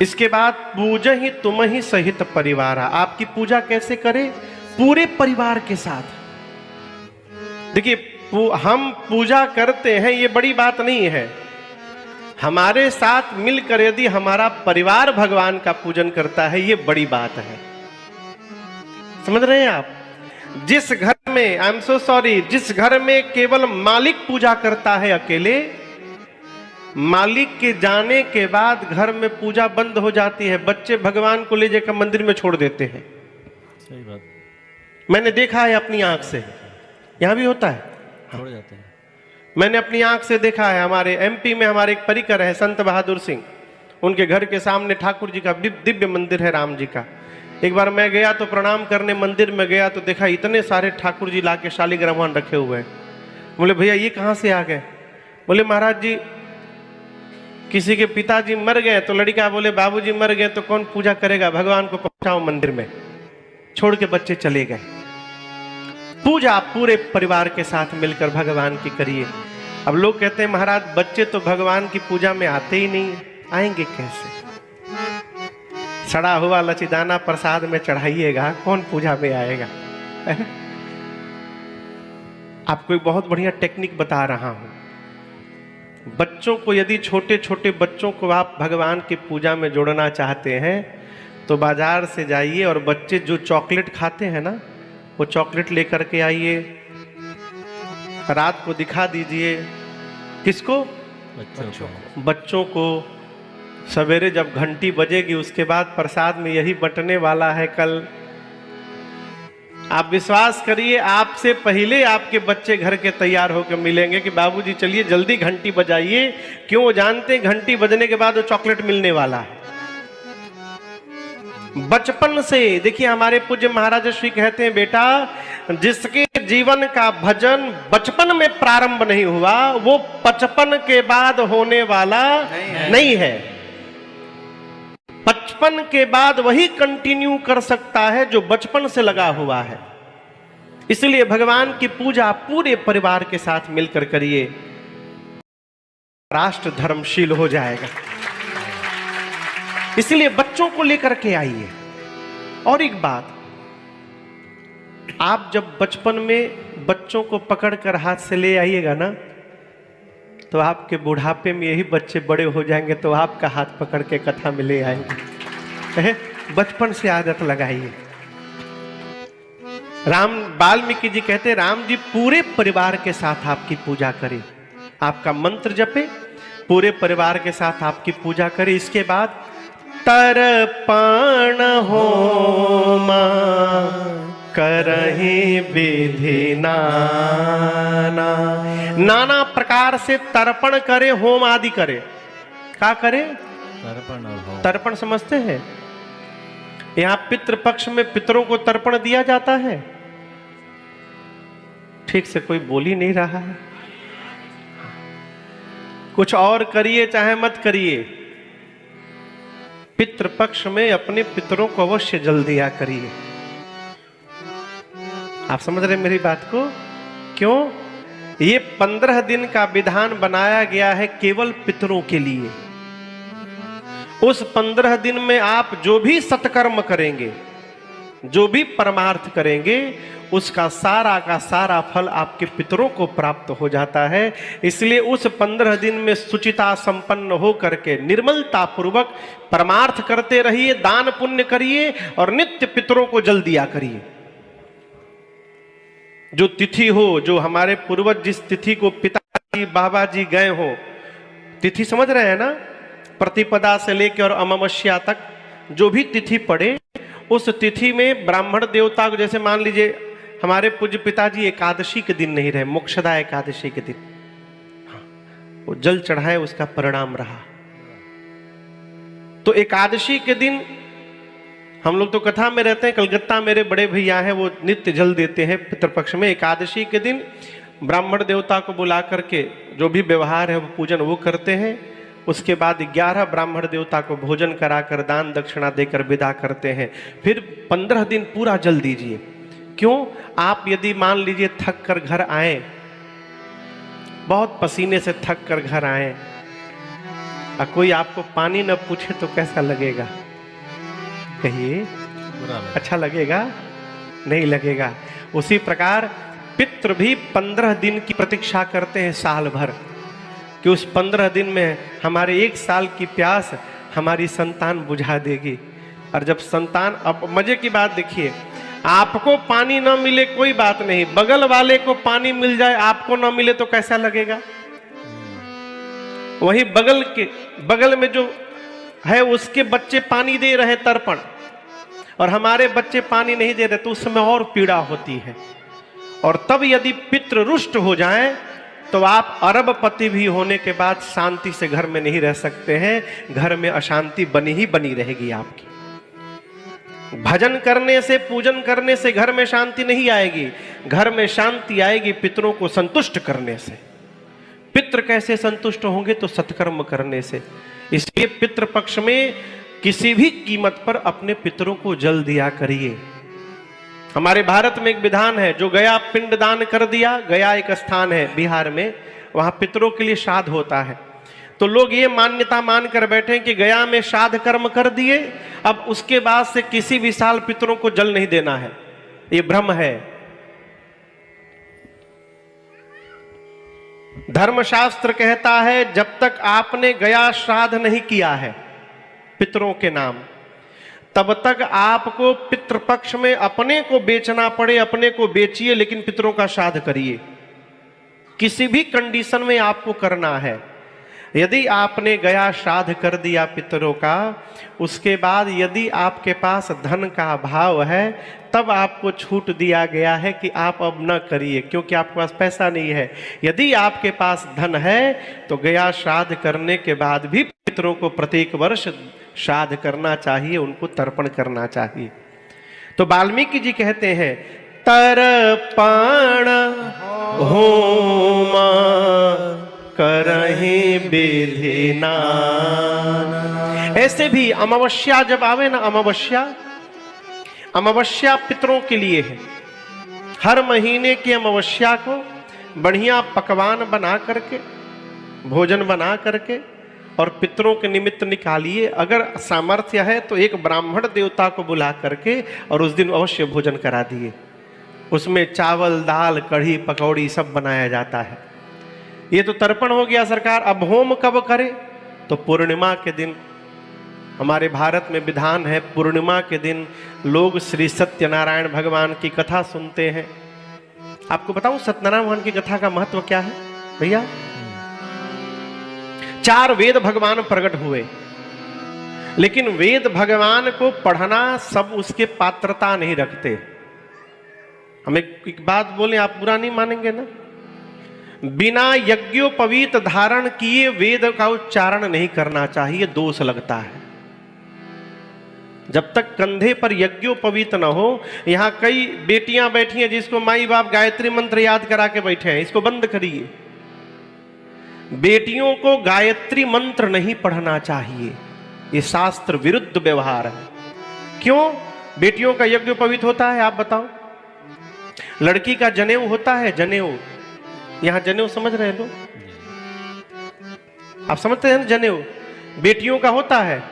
इसके बाद पूजा ही तुम ही सहित परिवार। आपकी पूजा कैसे करें? पूरे परिवार के साथ। देखिए हम पूजा करते हैं ये बड़ी बात नहीं है, हमारे साथ मिलकर यदि हमारा परिवार भगवान का पूजन करता है ये बड़ी बात है। समझ रहे हैं आप? जिस घर में, आई एम सो सॉरी, जिस घर में केवल मालिक पूजा करता है अकेले, मालिक के जाने के बाद घर में पूजा बंद हो जाती है। बच्चे भगवान को ले जाकर मंदिर में छोड़ देते हैं। सही बात, मैंने देखा है अपनी आंख से, यहां भी होता है, छोड़ जाते हैं। मैंने अपनी आंख से देखा है। हमारे एमपी में हमारे एक परिकर है संत बहादुर सिंह, उनके घर के सामने ठाकुर जी का दिव्य मंदिर है, राम जी का। एक बार मैं गया तो प्रणाम करने मंदिर में गया तो देखा इतने सारे ठाकुर जी लाके शालिग्राम रखे हुए हैं। बोले भैया ये कहाँ से आ गए? बोले महाराज जी किसी के पिताजी मर गए तो लड़का बोले बाबूजी मर गए तो कौन पूजा करेगा, भगवान को पहुंचाओ मंदिर में। छोड़ के बच्चे चले गए। पूजा पूरे परिवार के साथ मिलकर भगवान की करिए। अब लोग कहते हैं महाराज बच्चे तो भगवान की पूजा में आते ही नहीं, आएंगे कैसे? सड़ा हुआ लचीदाना प्रसाद में चढ़ाइएगा, कौन पूजा में आएगा? आपको एक बहुत बढ़िया टेक्निक बता रहा हूं। बच्चों को, यदि छोटे छोटे बच्चों को आप भगवान की पूजा में जोड़ना चाहते हैं तो बाजार से जाइए और बच्चे जो चॉकलेट खाते हैं ना, वो चॉकलेट लेकर के आइए, रात को दिखा दीजिए। किसको? बच्चों को। सवेरे जब घंटी बजेगी उसके बाद प्रसाद में यही बटने वाला है कल। आप विश्वास करिए आपसे पहले आपके बच्चे घर के तैयार होकर मिलेंगे कि बाबूजी चलिए जल्दी घंटी बजाइए। क्यों? वो जानते हैं घंटी बजने के बाद वो चॉकलेट मिलने वाला है। बचपन से देखिए हमारे पूज्य महाराज श्री कहते हैं बेटा जिसके जीवन का भजन बचपन में प्रारंभ नहीं हुआ वो 55 के बाद होने वाला नहीं है। 55 के बाद वही कंटिन्यू कर सकता है जो बचपन से लगा हुआ है। इसलिए भगवान की पूजा पूरे परिवार के साथ मिलकर करिए, राष्ट्र धर्मशील हो जाएगा। इसलिए बच्चों को लेकर के आइए। और एक बात, आप जब बचपन में बच्चों को पकड़कर हाथ से ले आइएगा ना तो आपके बुढ़ापे में यही बच्चे बड़े हो जाएंगे तो आपका हाथ पकड़ के कथा में ले आएंगे। बचपन से आदत लगाइए। राम वाल्मीकि जी कहते राम जी पूरे परिवार के साथ आपकी पूजा करें, आपका मंत्र जपे, पूरे परिवार के साथ आपकी पूजा करें। इसके बाद तर्पण होमा करहि विधि नाना, नाना प्रकार से तर्पण करे, होम आदि करे। क्या करे? तर्पण और होम। तर्पण समझते हैं? यहां पितृपक्ष में पितरों को तर्पण दिया जाता है। ठीक से कोई बोल ही नहीं रहा है। कुछ और करिए चाहे मत करिए, पितृपक्ष में अपने पितरों को अवश्य जल दिया करिए। आप समझ रहे मेरी बात को? क्यों? ये 15 दिन का विधान बनाया गया है केवल पितरों के लिए। उस 15 दिन में आप जो भी सत्कर्म करेंगे, जो भी परमार्थ करेंगे, उसका सारा का सारा फल आपके पितरों को प्राप्त हो जाता है। इसलिए उस 15 दिन में शुचिता संपन्न हो करके निर्मलता पूर्वक परमार्थ करते रहिए, दान पुण्य करिए और नित्य पितरों को जल दिया करिए। जो तिथि हो, जो हमारे पूर्वज जिस तिथि को पिताजी बाबा जी गए हो, तिथि समझ रहे हैं ना, प्रतिपदा से लेकर और अमावस्या तक जो भी तिथि पड़े, उस तिथि में ब्राह्मण देवता को, जैसे मान लीजिए हमारे पूज्य पिताजी एकादशी के दिन नहीं रहे, मोक्षदा एकादशी के दिन, हाँ, वो जल चढ़ाए, उसका परिणाम रहा। तो एकादशी के दिन हम लोग तो कथा में रहते हैं, कलकत्ता मेरे बड़े भैया हैं, वो नित्य जल देते हैं पितृपक्ष में। एकादशी के दिन ब्राह्मण देवता को बुला करके जो भी व्यवहार है वो पूजन वो करते हैं। उसके बाद 11 ब्राह्मण देवता को भोजन कराकर दान दक्षिणा देकर विदा करते हैं। फिर 15 दिन पूरा जल दीजिए। क्यों? आप यदि मान लीजिए थक कर घर आए, बहुत पसीने से थक कर घर आए, और कोई आपको पानी न पूछे तो कैसा लगेगा? कहिए, बुरा लगा। अच्छा लगेगा? नहीं लगेगा। उसी प्रकार पितृ भी 15 दिन की प्रतीक्षा करते हैं साल भर, कि उस 15 दिन में हमारे 1 साल की प्यास हमारी संतान बुझा देगी। और जब संतान, अब मजे की बात देखिए, आपको पानी ना मिले कोई बात नहीं, बगल वाले को पानी मिल जाए आपको ना मिले तो कैसा लगेगा? वही बगल में जो है उसके बच्चे पानी दे रहे तर्पण, और हमारे बच्चे पानी नहीं दे रहे, तो उस समय और पीड़ा होती है। और तब यदि पितृ रुष्ट हो जाएं तो आप अरबपति भी होने के बाद शांति से घर में नहीं रह सकते हैं, घर में अशांति बनी ही बनी रहेगी आपकी। भजन करने से, पूजन करने से घर में शांति नहीं आएगी, घर में शांति आएगी पितरों को संतुष्ट करने से। पितृ कैसे संतुष्ट होंगे? तो सत्कर्म करने से। इसलिए पितृ पक्ष में किसी भी कीमत पर अपने पितरों को जल दिया करिए। हमारे भारत में एक विधान है, जो गया पिंडदान कर दिया, गया एक स्थान है बिहार में, वहां पितरों के लिए श्राद्ध होता है। तो लोग ये मान्यता मानकर बैठे कि गया में श्राद्ध कर्म कर दिए, अब उसके बाद से किसी भी साल पितरों को जल नहीं देना है। ये भ्रम है। धर्मशास्त्र कहता है जब तक आपने गया श्राद्ध नहीं किया है पितरों के नाम, तब तक आपको पितृपक्ष में अपने को बेचना पड़े, अपने को बेचिए, लेकिन पितरों का श्राद्ध करिए। किसी भी कंडीशन में आपको करना है। यदि आपने गया श्राद्ध कर दिया पितरों का, उसके बाद यदि आपके पास धन का अभाव है, तब आपको छूट दिया गया है कि आप अब न करिए, क्योंकि आपके पास पैसा नहीं है। यदि आपके पास धन है तो गया श्राद्ध करने के बाद भी पितरों को प्रत्येक वर्ष श्राद्ध करना चाहिए, उनको तर्पण करना चाहिए। तो वाल्मीकि जी कहते हैं, तर्पण होम करहि विधिना। ऐसे भी अमावस्या जब आवे ना, अमावस्या पितरों के लिए है। हर महीने की अमावस्या को बढ़िया पकवान बना करके, भोजन बना करके और पितरों के निमित्त निकालिए। अगर सामर्थ्य है तो एक ब्राह्मण देवता को बुला करके और उस दिन अवश्य भोजन करा दिए। उसमें चावल, दाल, कढ़ी, पकौड़ी सब बनाया जाता है। ये तो तर्पण हो गया सरकार। अब होम कब करें? तो पूर्णिमा के दिन। हमारे भारत में विधान है, पूर्णिमा के दिन लोग श्री सत्यनारायण भगवान की कथा सुनते हैं। आपको बताऊं सत्यनारायण भगवान की कथा का महत्व क्या है भैया? 4 वेद भगवान प्रकट हुए, लेकिन वेद भगवान को पढ़ना सब उसके पात्रता नहीं रखते। हम एक बात बोले, आप बुरा नहीं मानेंगे ना? बिना यज्ञोपवीत धारण किए वेद का उच्चारण नहीं करना चाहिए, दोष लगता है। जब तक कंधे पर यज्ञोपवीत न हो। यहां कई बेटियां बैठी हैं जिसको माई बाप गायत्री मंत्र याद करा के बैठे हैं, इसको बंद करिए। बेटियों को गायत्री मंत्र नहीं पढ़ना चाहिए, ये शास्त्र विरुद्ध व्यवहार है। क्यों? बेटियों का यज्ञोपवीत होता है, आप बताओ। लड़की का जनेऊ होता है, जनेऊ। यहां जनेऊ समझ रहे लोग? आप समझते हैं ना? जनेऊ बेटियों का होता है।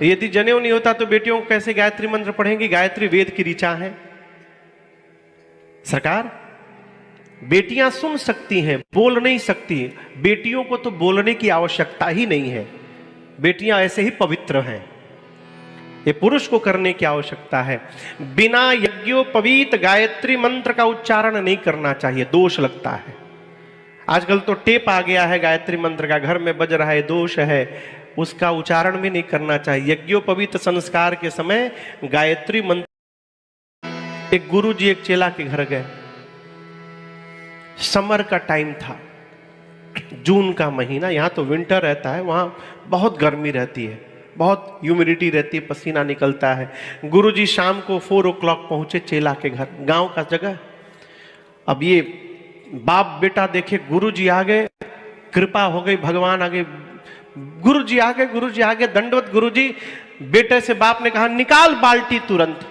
यदि जनेऊ नहीं होता तो बेटियों को कैसे गायत्री मंत्र पढ़ेंगी? गायत्री वेद की ऋचा है सरकार। बेटियां सुन सकती हैं, बोल नहीं सकती। बेटियों को तो बोलने की आवश्यकता ही नहीं है, बेटियां ऐसे ही पवित्र हैं। ये पुरुष को करने की आवश्यकता है। बिना यज्ञोपवीत गायत्री मंत्र का उच्चारण नहीं करना चाहिए, दोष लगता है। आजकल तो टेप आ गया है गायत्री मंत्र का, घर में बज रहा है, दोष है। उसका उच्चारण भी नहीं करना चाहिए। यज्ञोपवीत संस्कार के समय गायत्री मंत्र। एक गुरुजी एक चेला के घर गए, समर का टाइम था, जून का महीना। यहाँ तो विंटर रहता है, वहाँ बहुत गर्मी रहती है, बहुत ह्यूमिडिटी रहती है, पसीना निकलता है। गुरुजी शाम को 4 o'clock पहुंचे चेला के घर, गांव का जगह। अब ये बाप बेटा देखे गुरुजी आ गए, कृपा हो गई, भगवान आ गए। गुरुजी आ गए, दंडवत गुरुजी। बेटे से बाप ने कहा, निकाल बाल्टी तुरंत।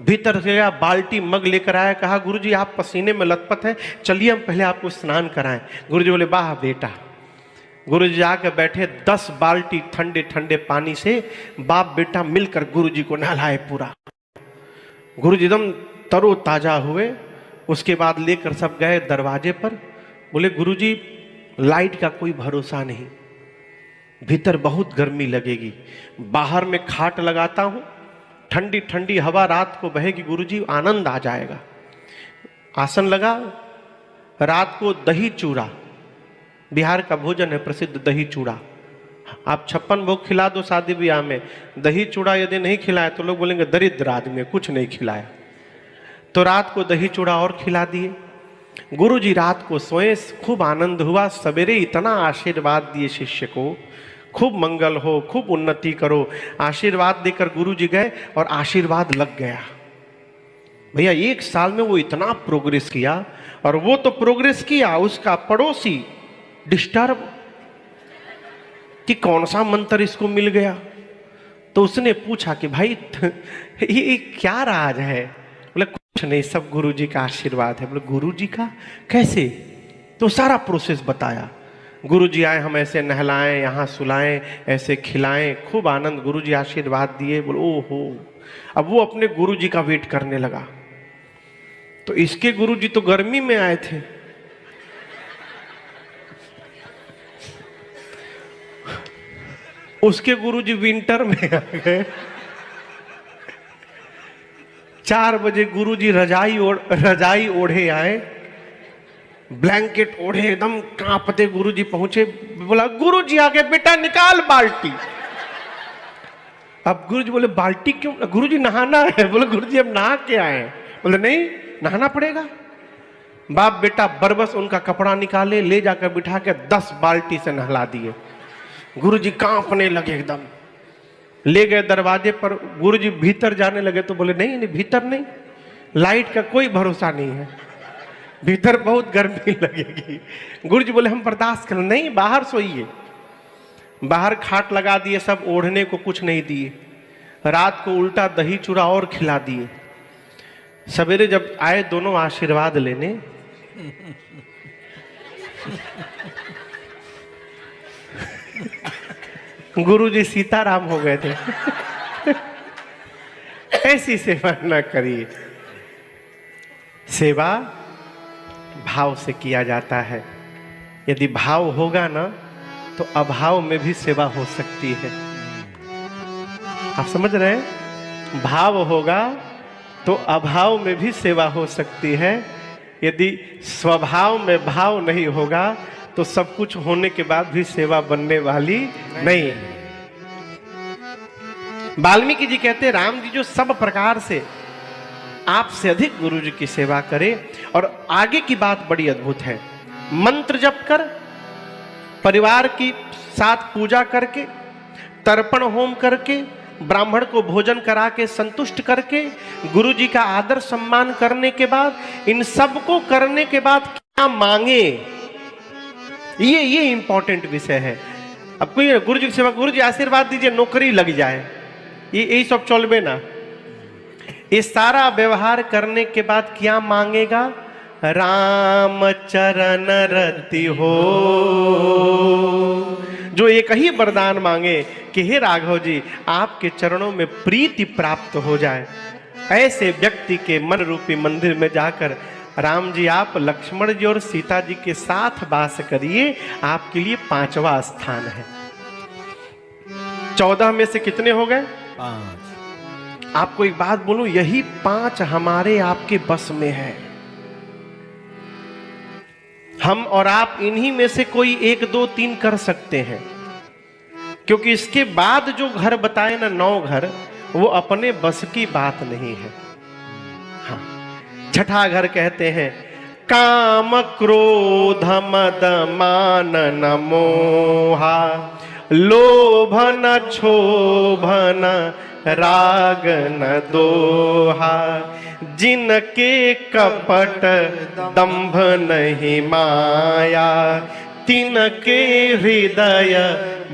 भीतर से गया, बाल्टी मग लेकर आया, कहा गुरुजी आप पसीने में लथपथ हैं, चलिए हम पहले आपको स्नान कराएं। गुरुजी बोले, वाह बेटा, गुरुजी जाकर बैठे, 10 बाल्टी ठंडे ठंडे पानी से बाप बेटा मिलकर गुरुजी को नहलाए पूरा। गुरुजी एकदम तरो ताजा हुए। उसके बाद लेकर सब गए दरवाजे पर। बोले गुरुजी लाइट का कोई भरोसा नहीं, भीतर बहुत गर्मी लगेगी, बाहर में खाट लगाता हूं, ठंडी ठंडी हवा रात को बहेगी, गुरुजी आनंद आ जाएगा। आसन लगा। रात को दही चूड़ा, बिहार का भोजन है प्रसिद्ध दही चूड़ा। आप 56 भोग खिला दो शादी ब्याह में, दही चूड़ा यदि नहीं खिलाए तो लोग बोलेंगे दरिद्र आदमी, कुछ नहीं खिलाया। तो रात को दही चूड़ा और खिला दिए। गुरुजी रात को सोए, खूब आनंद हुआ। सवेरे इतना आशीर्वाद दिए शिष्य को, खूब मंगल हो, खूब उन्नति करो, आशीर्वाद देकर गुरुजी गए और आशीर्वाद लग गया। भैया 1 साल में वो इतना प्रोग्रेस किया, और वो तो प्रोग्रेस किया, उसका पड़ोसी डिस्टर्ब कि कौन सा मंत्र इसको मिल गया। तो उसने पूछा कि भाई ये क्या राज है? बोले कुछ नहीं, सब गुरुजी का आशीर्वाद है। बोले गुरुजी का कैसे? तो सारा प्रोसेस बताया। गुरुजी आए, हम ऐसे नहलाएं, यहाँ सुलाएं, ऐसे खिलाएं, खूब आनंद, गुरुजी आशीर्वाद दिए। बोले ओहो। अब वो अपने गुरुजी का वेट करने लगा। तो इसके गुरुजी तो गर्मी में आए थे, उसके गुरुजी विंटर में आ गए। 4 बजे गुरुजी रजाई ओढ़े आए, ब्लैंकेट ओढ़े, एकदम कांपते गुरुजी पहुंचे। बोला गुरुजी आ गए, बेटा निकाल बाल्टी। अब गुरुजी बोले बाल्टी क्यों? गुरुजी नहाना है। बोले गुरुजी हम नहा के आए। बोले नहीं, नहाना पड़ेगा। बाप बेटा बरबस उनका कपड़ा निकाले, ले जाकर बिठा के 10 बाल्टी से नहला दिए। गुरुजी कांपने लगे एकदम। ले गए दरवाजे पर, गुरुजी भीतर जाने लगे तो बोले नहीं नहीं भीतर नहीं, लाइट का कोई भरोसा नहीं है, भीतर बहुत गर्मी लगेगी। गुरुजी बोले हम बर्दाश्त कर, नहीं बाहर सोइए। बाहर खाट लगा दिए, सब ओढ़ने को कुछ नहीं दिए। रात को उल्टा दही चूड़ा और खिला दिए। सवेरे जब आए दोनों आशीर्वाद लेने, गुरुजी सीताराम हो गए थे। ऐसी सेवा न करिए। सेवा भाव से किया जाता है। यदि भाव होगा ना तो अभाव में भी सेवा हो सकती है। आप समझ रहे हैं? भाव होगा तो अभाव में भी सेवा हो सकती है। यदि स्वभाव में भाव नहीं होगा तो सब कुछ होने के बाद भी सेवा बनने वाली नहीं। वाल्मीकि जी कहते राम जी जो सब प्रकार से आपसे अधिक गुरु जी की सेवा करे। और आगे की बात बड़ी अद्भुत है। मंत्र जप कर, परिवार की साथ पूजा करके, तर्पण होम करके, ब्राह्मण को भोजन करा के संतुष्ट करके, गुरु जी का आदर सम्मान करने के बाद, इन सब को करने के बाद क्या मांगे, ये इंपॉर्टेंट विषय है। अब कोई गुरु जी की सेवा, गुरु जी आशीर्वाद दीजिए नौकरी लग जाए, ये यही सब चलबे ना। ये सारा व्यवहार करने के बाद क्या मांगेगा? राम चरण रति हो। जो एक ही वरदान मांगे कि हे राघव जी आपके चरणों में प्रीति प्राप्त हो जाए, ऐसे व्यक्ति के मन रूपी मंदिर में जाकर राम जी आप लक्ष्मण जी और सीता जी के साथ वास करिए, आपके लिए 5वां स्थान है। 14 में से कितने हो गए? 5। आपको एक बात बोलूं, यही 5 हमारे आपके बस में है। हम और आप इन्हीं में से कोई 1, 2, 3 कर सकते हैं, क्योंकि इसके बाद जो घर बताए ना 9 घर, वो अपने बस की बात नहीं है। हाँ, 6ठा घर कहते हैं काम क्रोध मद मान न मोहा, लोभ न क्षोभ न राग न दोहा, जिनके कपट दंभ नहीं माया, तिनके हृदय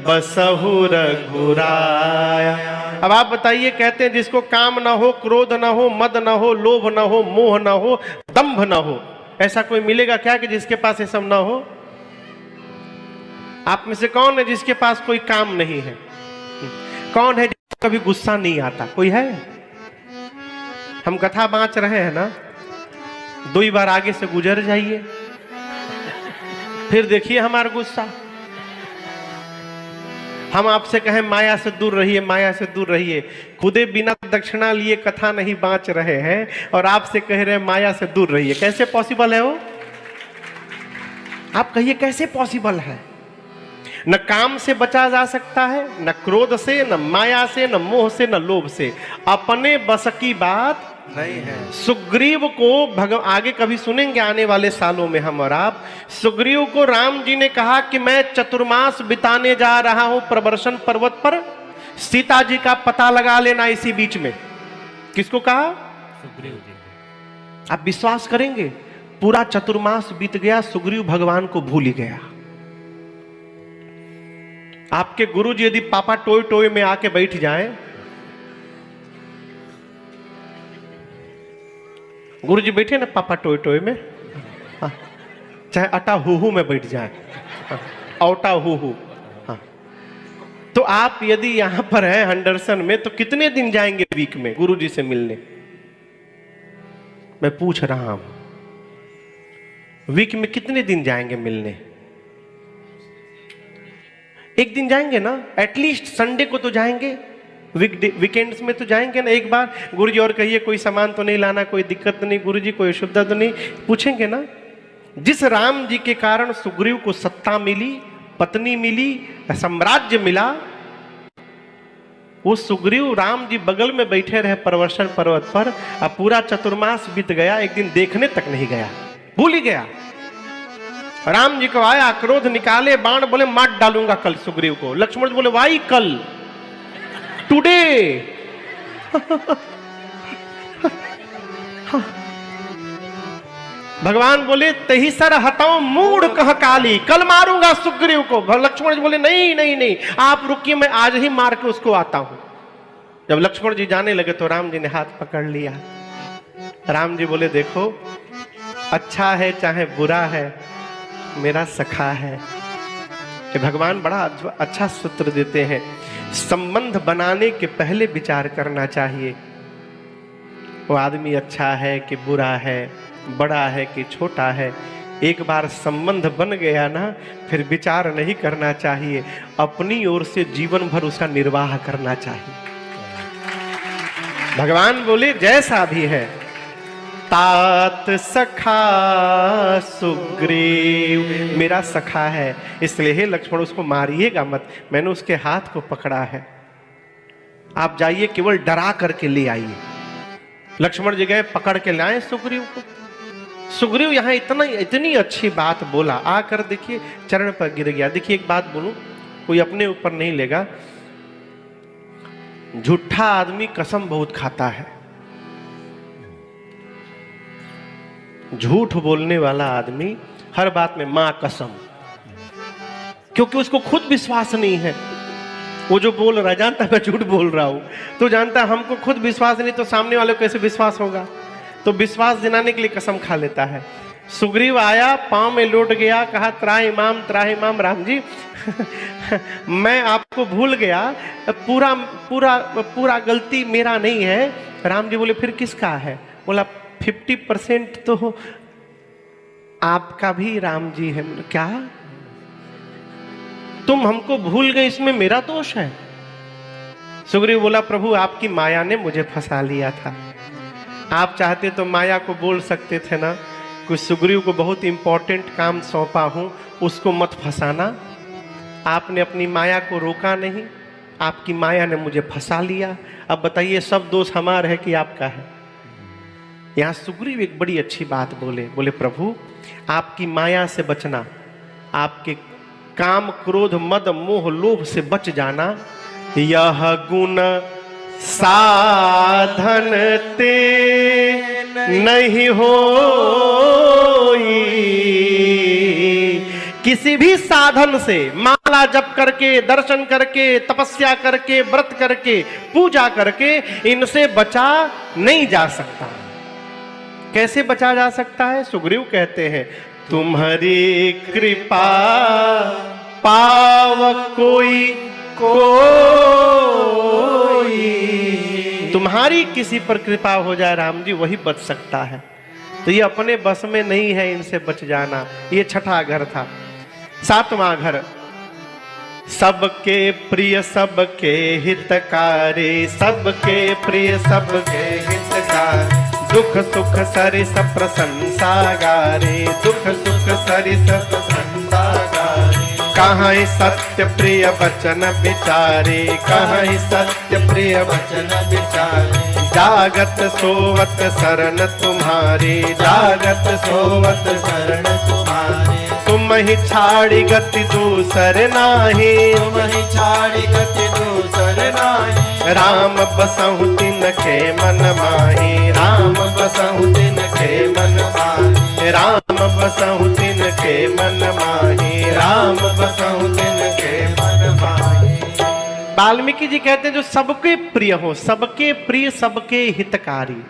बसहु रघुराया। अब आप बताइए, कहते हैं जिसको काम ना हो, क्रोध ना हो, मद ना हो, लोभ ना हो, मोह ना हो, दंभ ना हो, ऐसा कोई मिलेगा क्या कि जिसके पास ये सब ना हो? आप में से कौन है जिसके पास कोई काम नहीं है? कौन है जिसको कभी गुस्सा नहीं आता? कोई है? हम कथा बांच रहे हैं ना, 2 बार आगे से गुजर जाइए, फिर देखिए हमारा गुस्सा। हम आपसे कहें माया से दूर रहिए, माया से दूर रहिए, खुदे बिना दक्षिणा लिए कथा नहीं बांच रहे हैं और आपसे कह रहे हैं माया से दूर रहिए। कैसे पॉसिबल है वो? आप कहिए कैसे पॉसिबल है? न काम से बचा जा सकता है, न क्रोध से, न माया से, न मोह से, न लोभ से। अपने बस की बात नहीं है। सुग्रीव को आगे कभी सुनेंगे आने वाले सालों में हम और आप, सुग्रीव को राम जी ने कहा कि मैं चतुर्मास बिताने जा रहा हूं प्रवर्षण पर्वत पर, सीता जी का पता लगा लेना इसी बीच में। किसको कहा? सुग्रीव जी। आप विश्वास करेंगे, पूरा चतुर्मास बीत गया, सुग्रीव भगवान को भूल ही गया। आपके गुरु जी यदि पापा टोय टोय में आके बैठ जाएं, गुरु जी बैठे ना पापा टोय टोय में, हाँ, चाहे अटा हु में बैठ जाए, हाँ, औटा हु, हाँ, तो आप यदि यहां पर हैं हंडरसन में, तो कितने दिन जाएंगे वीक में गुरु जी से मिलने? मैं पूछ रहा हूं, वीक में कितने दिन जाएंगे मिलने? एक दिन जाएंगे ना, एटलीस्ट संडे को तो जाएंगे, वीकेंड्स में तो जाएंगे ना एक बार। गुरुजी और कहिए कोई सामान तो नहीं लाना, कोई दिक्कत नहीं गुरुजी, कोई असुविधा तो नहीं, पूछेंगे ना। जिस राम जी के कारण सुग्रीव को सत्ता मिली, पत्नी मिली, साम्राज्य मिला, वो सुग्रीव राम जी बगल में बैठे रहे प्रवर्षण पर्वत पर, अब पूरा चतुर्मास बीत गया, एक दिन देखने तक नहीं गया, भूल ही गया। राम जी को आया, क्रोध निकाले, बाण बोले मार डालूंगा कल सुग्रीव को। लक्ष्मण जी बोले वाई कल, टुडे। भगवान बोले तही सर हटाओ मूड कह काली, कल मारूंगा सुग्रीव को। लक्ष्मण जी बोले नहीं नहीं नहीं, आप रुकिए, मैं आज ही मार के उसको आता हूं। जब लक्ष्मण जी जाने लगे तो राम जी ने हाथ पकड़ लिया। राम जी बोले देखो, अच्छा है चाहे बुरा है, मेरा सखा है। ये भगवान बड़ा अच्छा सूत्र देते हैं, संबंध बनाने के पहले विचार करना चाहिए, वो आदमी अच्छा है कि बुरा है, बड़ा है कि छोटा है। एक बार संबंध बन गया ना, फिर विचार नहीं करना चाहिए, अपनी ओर से जीवन भर उसका निर्वाह करना चाहिए। भगवान बोले जैसा भी है, तात सखा सुग्रीव, मेरा सखा है, इसलिए हे लक्ष्मण उसको मारिएगा मत, मैंने उसके हाथ को पकड़ा है, आप जाइए केवल डरा करके ले आइए। लक्ष्मण जी गए, पकड़ के लाए सुग्रीव को। सुग्रीव यहां इतनी अच्छी बात बोला, आकर देखिए चरण पर गिर गया। देखिए एक बात बोलूं, कोई अपने ऊपर नहीं लेगा, झूठा आदमी कसम बहुत खाता है, झूठ बोलने वाला आदमी हर बात में मां कसम, क्योंकि उसको खुद विश्वास नहीं है। वो जो बोल रहा है जानता है मैं झूठ बोल रहा हूं, तो जानता है हमको खुद विश्वास नहीं, तो सामने वाले को कैसे विश्वास होगा, तो विश्वास दिलाने के लिए कसम खा लेता है। सुग्रीव आया, पांव में लौट गया, कहा त्राहिमाम राम जी मैं आपको भूल गया, पूरा पूरा पूरा गलती मेरा नहीं है। राम जी बोले फिर किसका है? बोला 50% तो आपका भी राम जी है। क्या तुम हमको भूल गए, इसमें मेरा दोष है? सुग्रीव बोला प्रभु आपकी माया ने मुझे फंसा लिया था, आप चाहते तो माया को बोल सकते थे ना, कुछ सुग्रीव को बहुत इंपॉर्टेंट काम सौंपा हूं, उसको मत फंसाना। आपने अपनी माया को रोका नहीं, आपकी माया ने मुझे फंसा लिया। अब बताइए सब दोष हमारा है कि आपका है? यहां सुग्रीव एक बड़ी अच्छी बात बोले प्रभु आपकी माया से बचना, आपके काम क्रोध मद मोह लोभ से बच जाना, यह गुण साधन ते नहीं होई। किसी भी साधन से, माला जप करके, दर्शन करके, तपस्या करके, व्रत करके, पूजा करके इनसे बचा नहीं जा सकता। कैसे बचा जा सकता है? सुग्रीव कहते हैं तुम्हारी कृपा पाव कोई कोई, तुम्हारी किसी पर कृपा हो जाए राम जी वही बच सकता है। तो ये अपने बस में नहीं है इनसे बच जाना। ये छठा घर था। सातवां घर, सबके प्रिय सबके हितकारी, सबके प्रिय सबके हितकारी, दुख सुख सरिस प्रशंसा गारे, दुख सुख सरिस प्रशंसा गारे। कहाँ सत्य प्रिय वचन विचारे, कहाँ सत्य प्रिय वचन विचारे, जागत सोवत शरण तुम्हारे, जागत सोवत शरण तुम्हारे। तुम ही छाड़ी गति दूसर नाही, तुम ही छाड़ी गति दूसर नाही। राम बसहु तिन के मन माही, राम बसहु तिन के मन माही, राम बसहु तिन के मन माही, राम बसहु तिन के मन माही। वाल्मीकि जी कहते हैं जो सबके प्रिय हो, सबके प्रिय सबके हितकारी,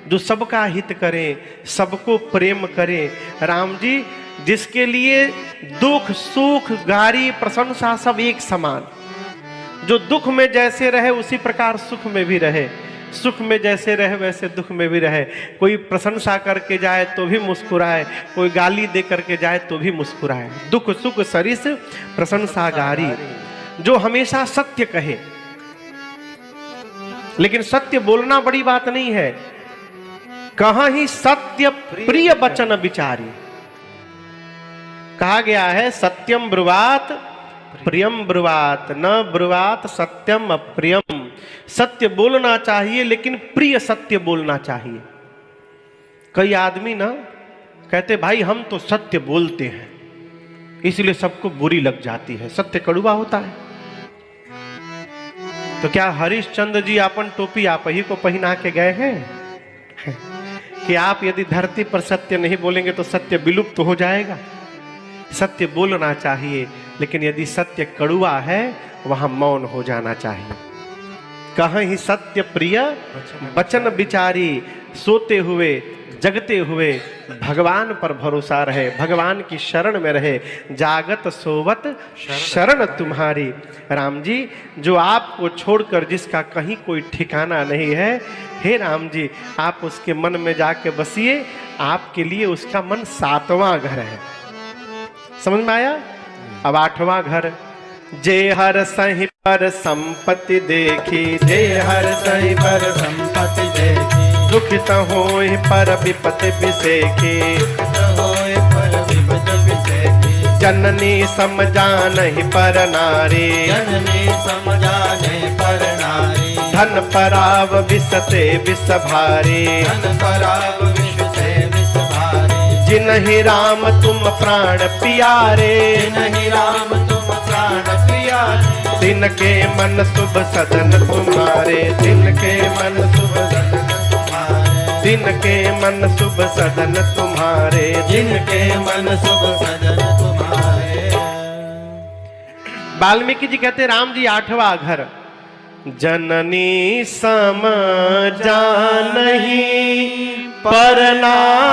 जो सबका हित करे, सबको प्रेम करे। राम जी जिसके लिए दुख सुख गारी प्रशंसा सब एक समान, जो दुख में जैसे रहे उसी प्रकार सुख में भी रहे, सुख में जैसे रहे वैसे दुख में भी रहे। कोई प्रशंसा करके जाए तो भी मुस्कुराए, कोई गाली दे करके जाए तो भी मुस्कुराए। दुख सुख सरिस प्रशंसा गारी, जो हमेशा सत्य कहे। लेकिन सत्य बोलना बड़ी बात नहीं है। कहाँ ही सत्य प्रिय वचन विचारी, कहा गया है सत्यम ब्रुवात प्रियम ब्रुवात, न ब्रुवात सत्यम अप्रियम। सत्य बोलना चाहिए लेकिन प्रिय सत्य बोलना चाहिए। कई आदमी ना कहते भाई हम तो सत्य बोलते हैं इसलिए सबको बुरी लग जाती है। सत्य कड़वा होता है। तो क्या हरिश्चंद्र जी अपन टोपी आप ही को पहना के गए हैं कि आप यदि धरती पर सत्य नहीं बोलेंगे तो सत्य विलुप्त हो जाएगा। सत्य बोलना चाहिए लेकिन यदि सत्य कड़वा है वहां मौन हो जाना चाहिए। कहाँ ही सत्य प्रिय वचन विचारी, सोते हुए जगते हुए भगवान पर भरोसा रहे, भगवान की शरण में रहे। जागत सोवत शरण तुम्हारी। राम जी जो आपको छोड़कर जिसका कहीं कोई ठिकाना नहीं है, हे राम जी आप उसके मन में जाके बसिए। आपके लिए उसका मन सातवां घर है। समझ में आया? अब आठवां घर, जे हर सही पर संपत्ति देखी, जे हर सही पर संपत्ति देखी, दुखित होय पर विपत्ति बिसेखी, होय पर विपत्ति बिसेखी। जननी समझानहि पर नारी, जननी समझानहि पर नारी। धन पराव विषते विष भारी, धन पराव विषते विष भारी। जिनहि राम तुम प्राण पियारे, जिनहि राम तुम प्राण पियारे। तिनके मन शुभ सदन तुम्हारे, तिनके मन शुभ सदन तुम्हारे, तिनके मन शुभ सदन तुम्हारे, जिनके मन शुभ सदन तुम्हारे। वाल्मीकि जी कहते राम जी आठवां घर, जननी समझानहि पर नारी।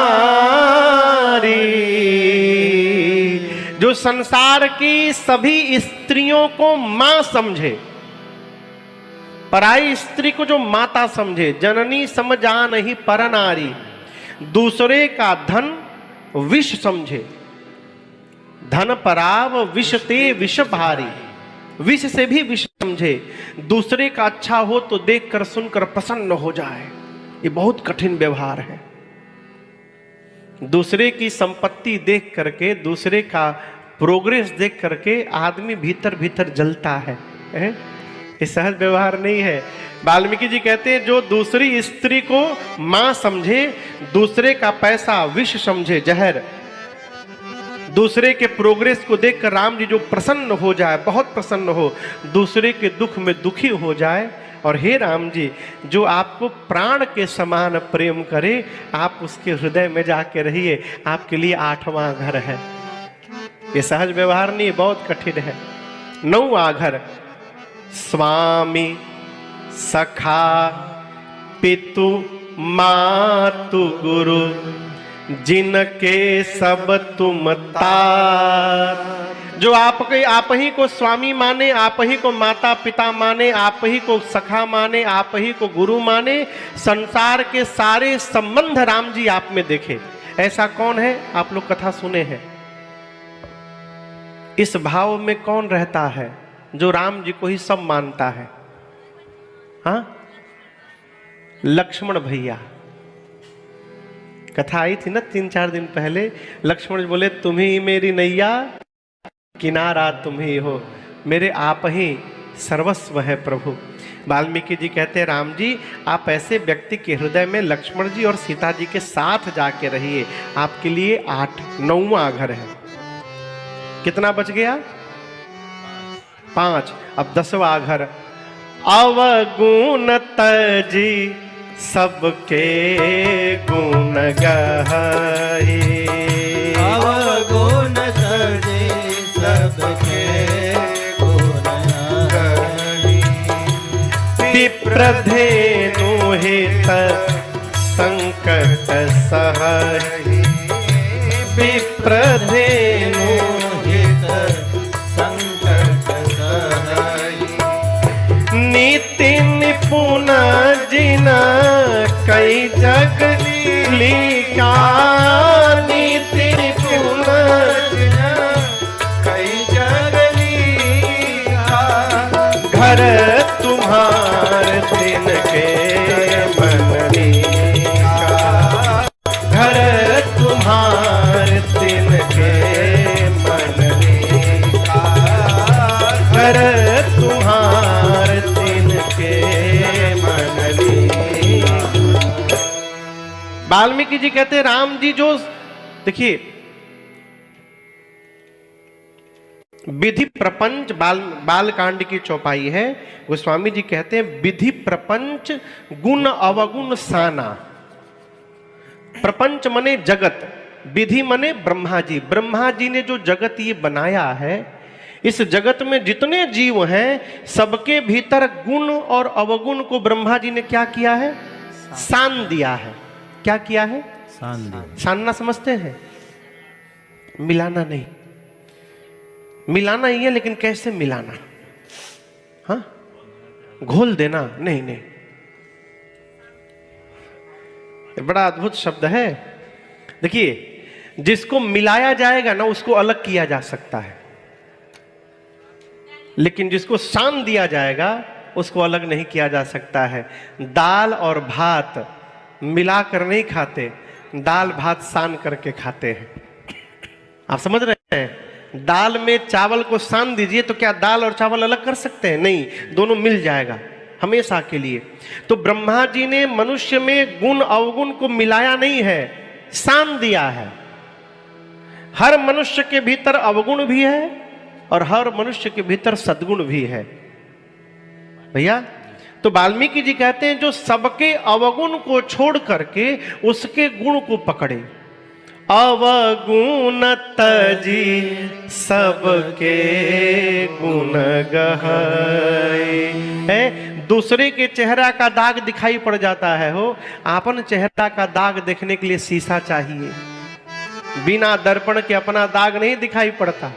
जो संसार की सभी स्त्रियों को मां समझे, पराई स्त्री को जो माता समझे। जननी समझानहि पर नारी, दूसरे का धन विष समझे। धन पराव विषते विष भारी, विष से भी विष समझे। दूसरे का अच्छा हो तो देखकर सुनकर प्रसन्न हो जाए, ये बहुत कठिन व्यवहार है। दूसरे की संपत्ति देख करके, दूसरे का प्रोग्रेस देख करके आदमी भीतर भीतर जलता है। ये सहज व्यवहार नहीं है। वाल्मीकि जी कहते हैं जो दूसरी स्त्री को मां समझे, दूसरे का पैसा विष समझे, जहर। दूसरे के प्रोग्रेस को देखकर राम जी जो प्रसन्न हो जाए, बहुत प्रसन्न हो, दूसरे के दुख में दुखी हो जाए। और हे राम जी जो आपको प्राण के समान प्रेम करे, आप उसके हृदय में जाके रहिए। आपके लिए आठवां घर है। ये सहज व्यवहार नहीं, बहुत कठिन है। नौवां घर, स्वामी सखा पितु मातु गुरु, जिनके सब तुम तार। जो आपके आप ही को स्वामी माने, आप ही को माता पिता माने, आप ही को सखा माने, आप ही को गुरु माने, संसार के सारे संबंध राम जी आप में देखे। ऐसा कौन है? आप लोग कथा सुने हैं। इस भाव में कौन रहता है जो राम जी को ही सब मानता है? हाँ, लक्ष्मण भैया। कथा आई थी ना 3-4 दिन पहले। लक्ष्मण जी बोले तुम ही मेरी नैया, किनारा तुम ही हो, मेरे आप ही सर्वस्व है प्रभु। वाल्मीकि जी कहते हैं राम जी आप ऐसे व्यक्ति के हृदय में लक्ष्मण जी और सीता जी के साथ जाके रहिए। आपके लिए 9वां घर है। कितना बच गया? 5। अब 10वां घर। अवगुण तजी सबके गुण गहई, अवगुण तजी सबके गुण गहई, विप्रधेनु हित संकट सहहि, विप्रधेनु हित संकट सहहि, नीति निपुण जिना कई जग लिखा, नीति निपुण जिना कई जग लिखा, घर तुम्हार तिनके मननी का, घर तुम्हार तिनके मननी का, घर तुम्हार तिनके मननी। वाल्मीकि जी कहते हैं राम जी जो देखिए विधि प्रपंच बालकांड की चौपाई है। गोस्वामी जी कहते हैं विधि प्रपंच गुण अवगुण साना। प्रपंच मने जगत, विधि मने ब्रह्मा जी। ब्रह्मा जी ने जो जगत ये बनाया है, इस जगत में जितने जीव हैं सबके भीतर गुण और अवगुण को ब्रह्मा जी ने क्या किया है? सान दिया है। क्या किया है? सानना समझते हैं? मिलाना नहीं। मिलाना ही है, लेकिन कैसे मिलाना? हाँ, घोल देना नहीं। नहीं, ये बड़ा अद्भुत शब्द है। देखिए जिसको मिलाया जाएगा ना उसको अलग किया जा सकता है, लेकिन जिसको सान दिया जाएगा उसको अलग नहीं किया जा सकता है। दाल और भात मिलाकर नहीं खाते, दाल भात सान करके खाते हैं। आप समझ रहे हैं? दाल में चावल को सान दीजिए तो क्या दाल और चावल अलग कर सकते हैं? नहीं, दोनों मिल जाएगा हमेशा के लिए। तो ब्रह्मा जी ने मनुष्य में गुण अवगुण को मिलाया नहीं है, सान दिया है। हर मनुष्य के भीतर अवगुण भी है और हर मनुष्य के भीतर सद्गुण भी है। भैया, तो वाल्मीकि जी कहते हैं जो सबके अवगुण को छोड़ करके उसके गुण को पकड़े। अवगुण तजी सबके गुण गहई। दूसरे के चेहरा का दाग दिखाई पड़ जाता है, हो अपन चेहरा का दाग देखने के लिए शीशा चाहिए। बिना दर्पण के अपना दाग नहीं दिखाई पड़ता।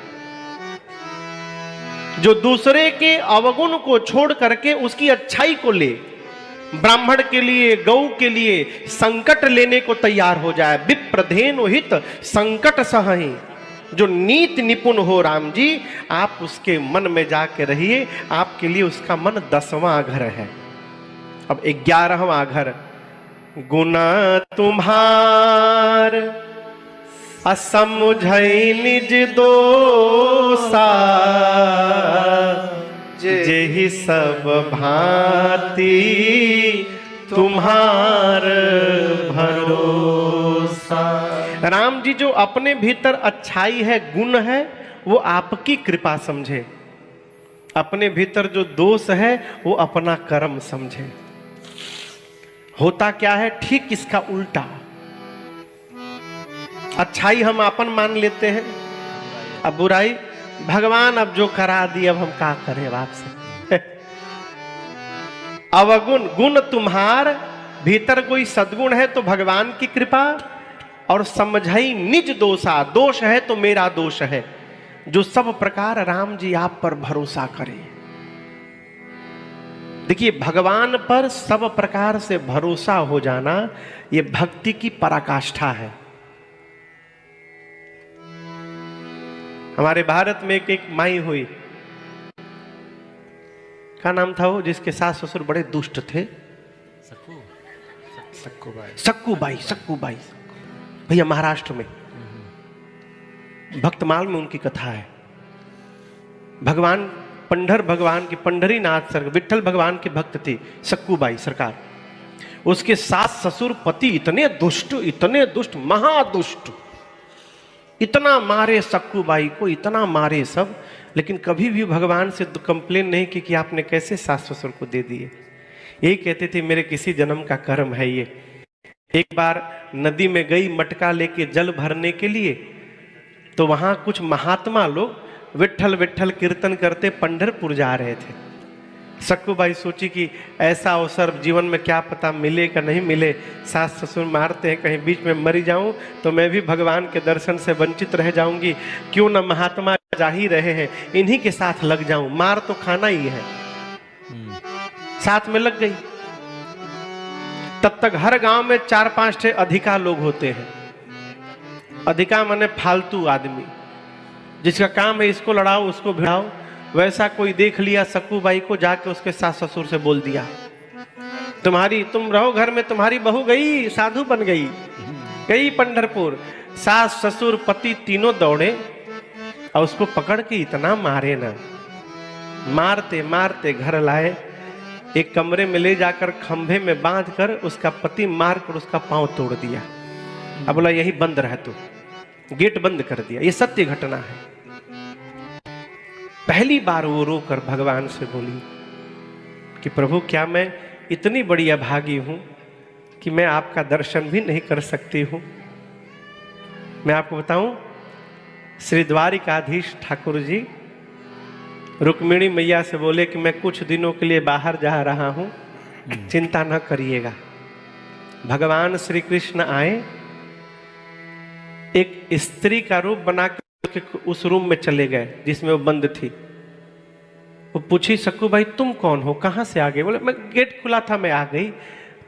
जो दूसरे के अवगुण को छोड़ करके उसकी अच्छाई को ले, ब्राह्मण के लिए, गौ के लिए संकट लेने को तैयार हो जाए। विप्रधेनु हित संकट सहहि। जो नीति निपुण हो राम जी, आप उसके मन में जाके रहिए। आपके लिए उसका मन 10वां घर है। अब 11वां घर। गुण तुम्हार असमुझई निज दोसा, जेहि सब भांति तुम्हार भरोसा। राम जी जो अपने भीतर अच्छाई है, गुण है, वो आपकी कृपा समझे। अपने भीतर जो दोष है वो अपना कर्म समझे। होता क्या है? ठीक इसका उल्टा। अच्छाई हम अपन मान लेते हैं, अब बुराई भगवान अब जो करा दी, अब हम क्या करें आपसे। अवगुण, गुण तुम्हार, भीतर कोई सद्गुण है तो भगवान की कृपा, और समझई निज दोषा, दोष है तो मेरा दोष है। जो सब प्रकार राम जी आप पर भरोसा करे। देखिए, भगवान पर सब प्रकार से भरोसा हो जाना ये भक्ति की पराकाष्ठा है। हमारे भारत में एक माई हुई, क्या नाम था वो, जिसके सास ससुर बड़े दुष्ट थे? सक्कूबाई भैया, महाराष्ट्र में भक्तमाल में उनकी कथा है। भगवान पंडर भगवान की, पंढरीनाथ सर विठल भगवान के भक्त थी सक्कूबाई सरकार। उसके सास ससुर पति इतने दुष्ट महादुष्ट, इतना मारे सक्कूबाई को, इतना मारे सब, लेकिन कभी भी भगवान से कंप्लेन नहीं की कि आपने कैसे सास ससुर को दे दिए। यही कहते थे मेरे किसी जन्म का कर्म है ये। एक बार नदी में गई मटका लेके जल भरने के लिए, तो वहां कुछ महात्मा लोग विठल विठल कीर्तन करते पंढरपुर जा रहे थे। सक्कूबाई सोची कि ऐसा अवसर जीवन में क्या पता मिले का नहीं मिले, सास ससुर मारते हैं, कहीं बीच में मरी जाऊं तो मैं भी भगवान के दर्शन से वंचित रह जाऊंगी, क्यों न महात्मा जा ही रहे हैं इन्हीं के साथ लग जाऊं, मार तो खाना ही है। साथ में लग गई। तब तक हर गांव में 4-5 ठे अधिका लोग होते हैं। अधिका माने फालतू आदमी, जिसका काम है इसको लड़ाओ उसको भिड़ाओ। वैसा कोई देख लिया सक्कूबाई को, जाके उसके सास ससुर से बोल दिया, तुम रहो घर में, तुम्हारी बहू गई साधु बन गई पंढरपुर। सास ससुर पति तीनों दौड़े और उसको पकड़ के इतना मारे ना, मारते मारते घर लाए, एक कमरे में ले जाकर खंभे में बांध कर उसका पति मार कर उसका पांव तोड़ दिया। अब बोला यही बंद रह, तू गेट बंद कर दिया। ये सत्य घटना है। पहली बार वो रोकर भगवान से बोली कि प्रभु, क्या मैं इतनी बड़ी अभागी हूं कि मैं आपका दर्शन भी नहीं कर सकती हूं। मैं आपको बताऊं, श्री द्वारिकाधीश ठाकुर जी रुक्मिणी मैया से बोले कि मैं कुछ दिनों के लिए बाहर जा रहा हूं, चिंता न करिएगा। भगवान श्री कृष्ण आए, एक स्त्री का रूप बना के उस रूम में चले गए जिसमें वो बंद थी। वो पूछी सक्कूबाई तुम कौन हो, कहां से आ गए? बोले मैं गेट खुला था, मैं आ गई।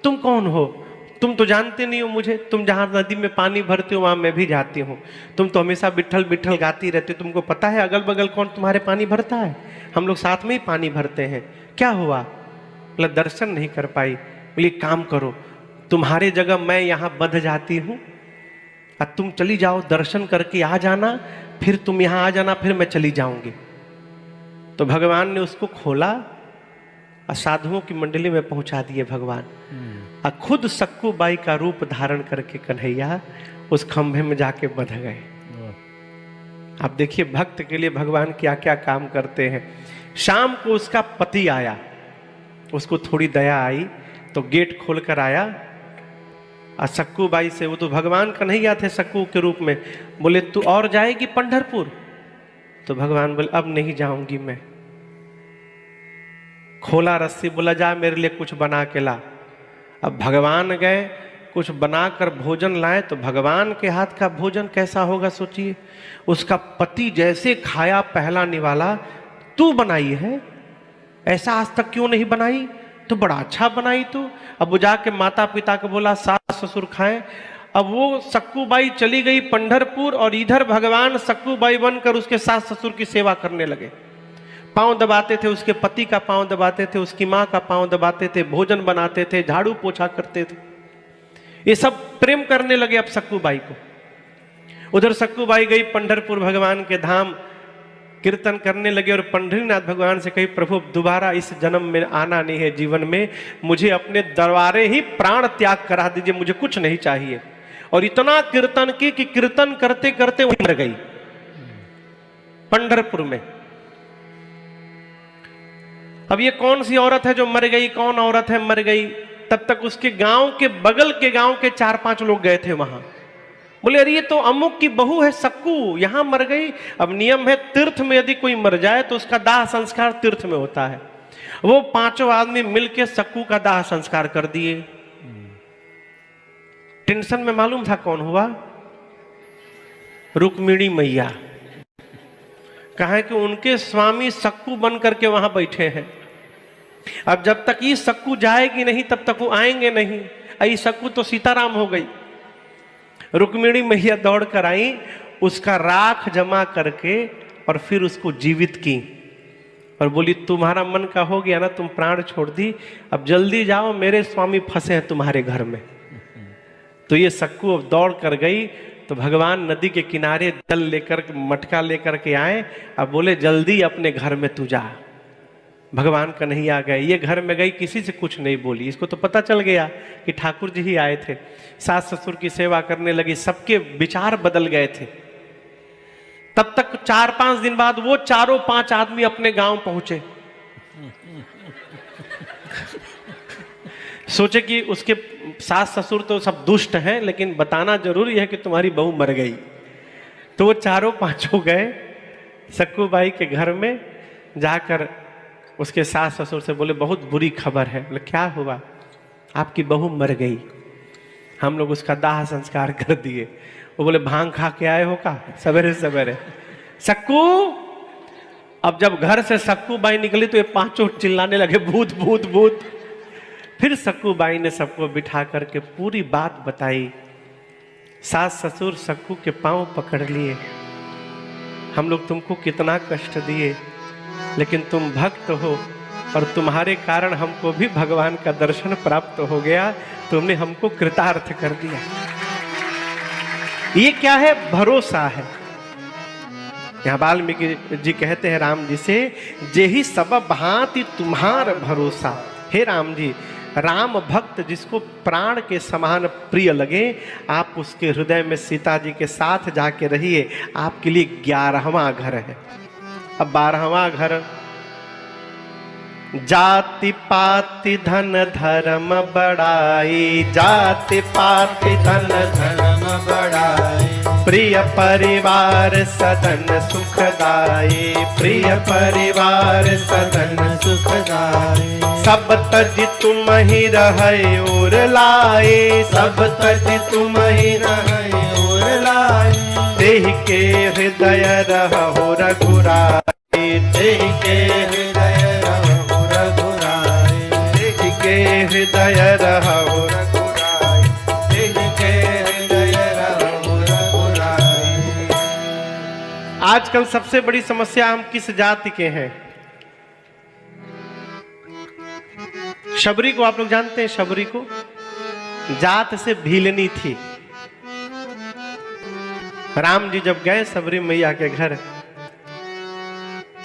तुम कौन हो? तुम तो जानते नहीं हो मुझे, तुम जहां नदी में पानी भरते हो वहां मैं भी जाती हूँ, तुम तो हमेशा बिठल बिठल गाती रहती हो, तुमको पता है अगल बगल कौन तुम्हारे पानी भरता है? हम लोग साथ में ही पानी भरते हैं। क्या हुआ? बोला दर्शन नहीं कर पाई। बोली काम करो, तुम्हारे जगह मैं यहाँ बंध जाती हूँ और तुम चली जाओ, दर्शन करके आ जाना, फिर तुम यहां आ जाना, फिर मैं चली जाऊंगी। तो भगवान ने उसको खोला और साधुओं की मंडली में पहुंचा दिए भगवान। और खुद सक्कूबाई का रूप धारण करके कन्हैया उस खंभे में जाके बंध गए। आप देखिए भक्त के लिए भगवान क्या क्या काम करते हैं। शाम को उसका पति आया, उसको थोड़ी दया आई तो गेट खोलकर आया और सक्कूबाई से, वो तो भगवान कन्हैया थे सक्कू के रूप में, बोले तू और जाएगी पंढरपुर? तो भगवान बोले अब नहीं जाऊंगी मैं। खोला रस्सी, बोला जा मेरे लिए कुछ बना के ला। अब भगवान गए, कुछ बनाकर भोजन लाए, तो भगवान के हाथ का भोजन कैसा होगा सोचिए। उसका पति जैसे खाया पहला निवाला, तू बनाई है, ऐसा आज तक क्यों नहीं बनाई? तो बड़ा अच्छा बनाई तू। अब वो जाके माता पिता को बोला सास ससुर खाएं। अब वो सक्कूबाई चली गई पंढरपुर और इधर भगवान सक्कूबाई बनकर उसके सास ससुर की सेवा करने लगे। पांव दबाते थे, उसके पति का पांव दबाते थे, उसकी माँ का पांव दबाते थे, भोजन बनाते थे, झाड़ू पोछा करते थे। ये सब प्रेम करने लगे अब सक्कूबाई को। उधर सक्कूबाई गई पंढरपुर भगवान के धाम, कीर्तन करने लगे और पंढरीनाथ भगवान से कही प्रभु दोबारा इस जन्म में आना नहीं है, जीवन में मुझे अपने दरबारे ही प्राण त्याग करा दीजिए, मुझे कुछ नहीं चाहिए। और इतना कीर्तन की कि कीर्तन करते करते वहीं मर गई पंढरपुर में। अब ये कौन सी औरत है जो मर गई, कौन औरत है मर गई? तब तक उसके गांव के बगल के गांव के 4-5 लोग गए थे वहां। बोले अरे ये तो अमुक की बहू है सक्कू, यहां मर गई। अब नियम है तीर्थ में यदि कोई मर जाए तो उसका दाह संस्कार तीर्थ में होता है। वो 5 आदमी मिलके सक्कू का दाह संस्कार कर दिए। टेंशन में मालूम था कौन हुआ? रुक्मिणी मैया। कहा है कि उनके स्वामी सक्कू बन करके वहां बैठे हैं। अब जब तक ये सक्कू जाएगी नहीं तब तक वो आएंगे नहीं। आई सक्कू तो सीताराम हो गई। रुक्मिणी मैया दौड़ कर आई, उसका राख जमा करके और फिर उसको जीवित की और बोली तुम्हारा मन का हो गया ना, तुम प्राण छोड़ दी, अब जल्दी जाओ, मेरे स्वामी फंसे हैं तुम्हारे घर में। तो ये सक्कू अब दौड़ कर गई तो भगवान नदी के किनारे जल लेकर, मटका लेकर के आए। अब बोले जल्दी अपने घर में तू जा। भगवान कन्हैया गए, ये घर में गई, किसी से कुछ नहीं बोली। इसको तो पता चल गया कि ठाकुर जी ही आए थे। सास ससुर की सेवा करने लगी, सबके विचार बदल गए थे। तब तक 4-5 दिन बाद वो चारों 5 आदमी अपने गांव पहुंचे। सोचे कि उसके सास ससुर तो सब दुष्ट हैं, लेकिन बताना जरूरी है कि तुम्हारी बहू मर गई। तो वो चारों 5 गए सक्कू बाई के घर में, जाकर उसके सास ससुर से बोले बहुत बुरी खबर है। बोले क्या हुआ? आपकी बहू मर गई, हम लोग उसका दाह संस्कार कर दिए। वो बोले भांग खा के आए हो का सवेरे सवेरे? सक्कू, अब जब घर से सक्कू बाई निकली तो ये 5 चिल्लाने लगे भूत भूत भूत। फिर सक्कू बाई ने सबको बिठा करके पूरी बात बताई। सास ससुर सक्कू के पांव पकड़ लिए, हम लोग तुमको कितना कष्ट दिए, लेकिन तुम भक्त हो और तुम्हारे कारण हमको भी भगवान का दर्शन प्राप्त हो गया, तुमने हमको कृतार्थ कर दिया। ये क्या है? भरोसा है। यहां वाल्मीकि जी कहते हैं राम जी से, जेहि सब भांति तुम्हार भरोसा। हे राम जी, राम भक्त जिसको प्राण के समान प्रिय लगे, आप उसके हृदय में सीता जी के साथ जाके रहिए। आपके लिए 11वां घर है। अब 12वां घर, जाति पाति धन धर्म बड़ाई, जाति पाति धन धर्म बढ़ाए, प्रिय परिवार सदन सुखदाई, प्रिय परिवार सदन सुखदाई। सब तज तुम ही रहे और लाए, सब तज तुम ही रहे और लाए, देह के हृदय रहो रघुराई, देह के हृदय रहो रघुराई, देह के हृदय रहो रघुराई, देह के हृदय रहो रघुराई। आजकल सबसे बड़ी समस्या हम किस जाति के हैं? शबरी को आप लोग जानते हैं? शबरी को जात से भीलनी थी। राम जी जब गए शबरी मैया के घर,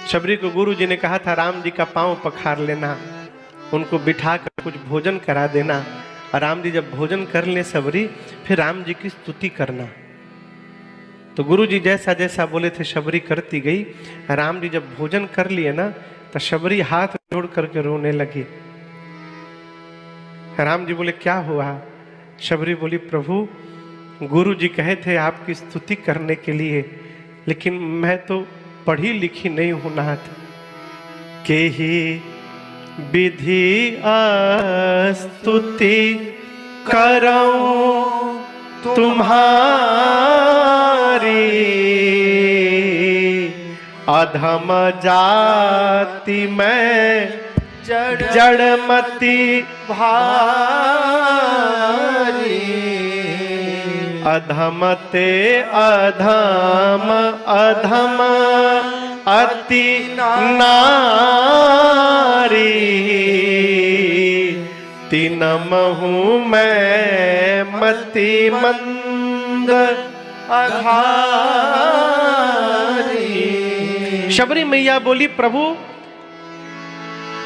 शबरी को गुरु जी ने कहा था राम जी का पांव पखार लेना, उनको बिठा कर कुछ भोजन करा देना, और राम जी जब भोजन कर ले शबरी, फिर राम जी की स्तुति करना। तो गुरु जी जैसा जैसा बोले थे शबरी करती गई। राम जी जब भोजन कर लिए ना, तो शबरी हाथ जोड़ करके रोने लगी। राम जी बोले क्या हुआ? शबरी बोली प्रभु, गुरु जी कहे थे आपकी स्तुति करने के लिए, लेकिन मैं तो पढ़ी लिखी नहीं हूं नाथ। के ही विधि स्तुति करऊं तुम्हारी, अधम जाति में जड़मति भारी, अधमते अधम अधम अति नारी, तिनमहु मैं मति मंद अघारी। शबरी मैया बोली प्रभु,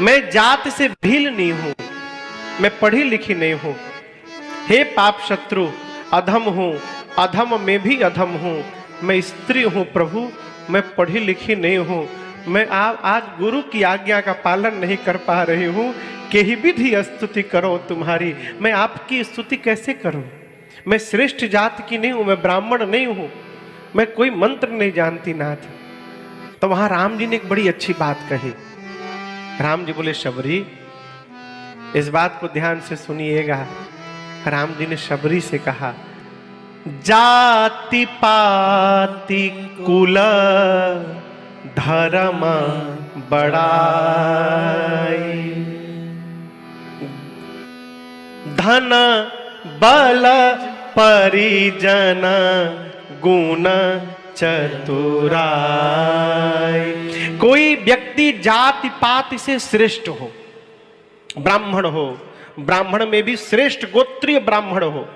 मैं जात से भील नहीं हूं, मैं पढ़ी लिखी नहीं हूं। हे पाप शत्रु, अधम हूं, अधम में भी अधम हूं, मैं स्त्री हूं प्रभु, मैं पढ़ी लिखी नहीं हूं। मैं आज गुरु की आज्ञा का पालन नहीं कर पा रही हूं। के ही विधि स्तुति करो तुम्हारी, मैं आपकी स्तुति कैसे करूं? मैं श्रेष्ठ जात की नहीं हूं, मैं ब्राह्मण नहीं हूं, मैं कोई मंत्र नहीं जानती नाथ। तो वहां राम जी ने एक बड़ी अच्छी बात कही। राम जी बोले शबरी, इस बात को ध्यान से सुनिएगा। राम जी ने शबरी से कहा, जाति पाति कुल धर्म बड़ाई। धन बल परिजन गुण चतुराई। कोई व्यक्ति जाति पाति से श्रेष्ठ हो, ब्राह्मण हो, ब्राह्मण में भी श्रेष्ठ गोत्रीय ब्राह्मण हो,